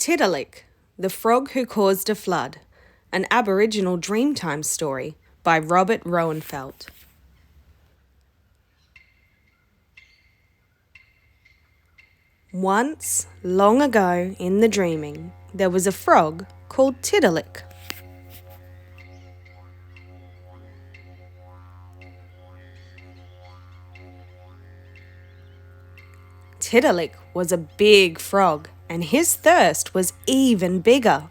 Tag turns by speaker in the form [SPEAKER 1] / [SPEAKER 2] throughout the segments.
[SPEAKER 1] Tiddalick, the Frog Who Caused a Flood, an Aboriginal Dreamtime story by Robert Roenfeld. Once, long ago in the dreaming, there was a frog called Tiddalick. Tiddalick was a big frog, and his thirst was even bigger.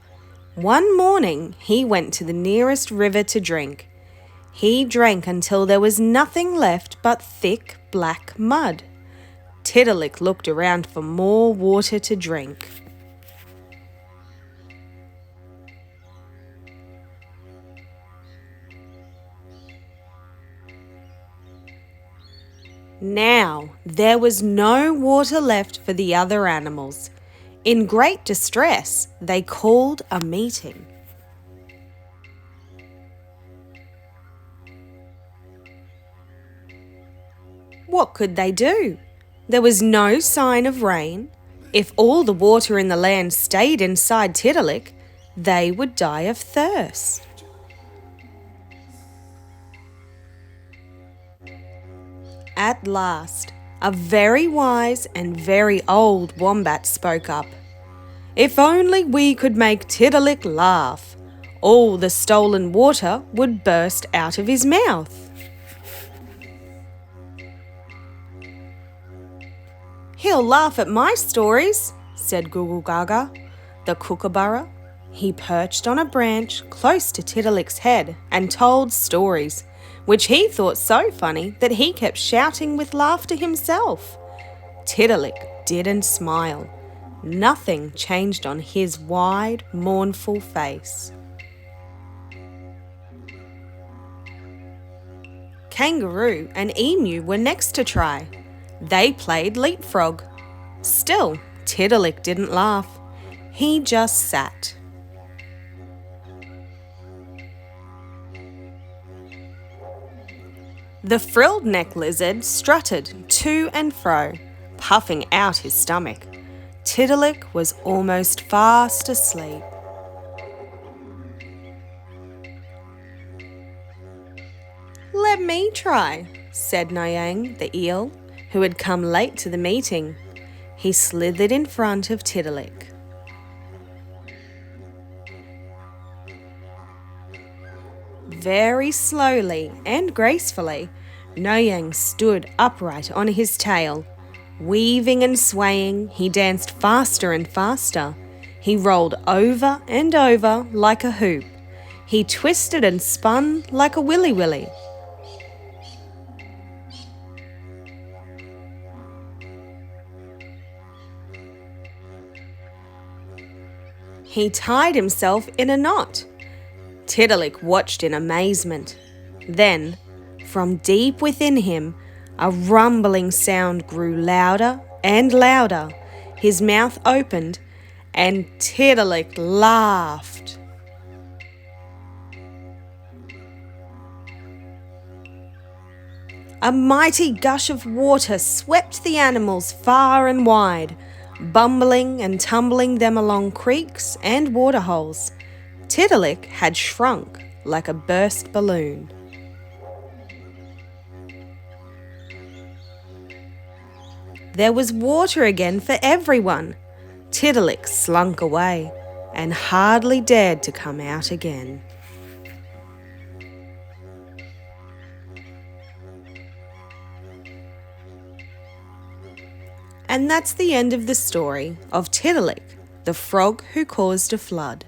[SPEAKER 1] One morning he went to the nearest river to drink. He drank until there was nothing left but thick black mud. Tiddalick looked around for more water to drink. Now there was no water left for the other animals. In great distress, they called a meeting. What could they do? There was no sign of rain. If all the water in the land stayed inside Tiddalick, they would die of thirst. At last, a very wise and very old wombat spoke up. If only we could make Tiddalick laugh, all the stolen water would burst out of his mouth. He'll laugh at my stories, said Goo Gaga, the kookaburra. He perched on a branch close to Tiddalick's head and told stories, which he thought so funny that he kept shouting with laughter himself. Tiddalick didn't smile. Nothing changed on his wide, mournful face. Kangaroo and emu were next to try. They played leapfrog. Still, Tiddalick didn't laugh. He just sat. The frilled neck lizard strutted to and fro, puffing out his stomach. Tiddalick was almost fast asleep. Let me try, said Noyang, the eel, who had come late to the meeting. He slithered in front of Tiddalick. Very slowly and gracefully, Noyang stood upright on his tail. Weaving and swaying, he danced faster and faster. He rolled over and over like a hoop. He twisted and spun like a willy-willy. He tied himself in a knot. Tiddalick watched in amazement. Then, from deep within him, a rumbling sound grew louder and louder. His mouth opened, and Tiddalick laughed. A mighty gush of water swept the animals far and wide, bumbling and tumbling them along creeks and waterholes. Tiddalick had shrunk like a burst balloon. There was water again for everyone. Tiddalick slunk away and hardly dared to come out again. And that's the end of the story of Tiddalick, the frog who caused a flood.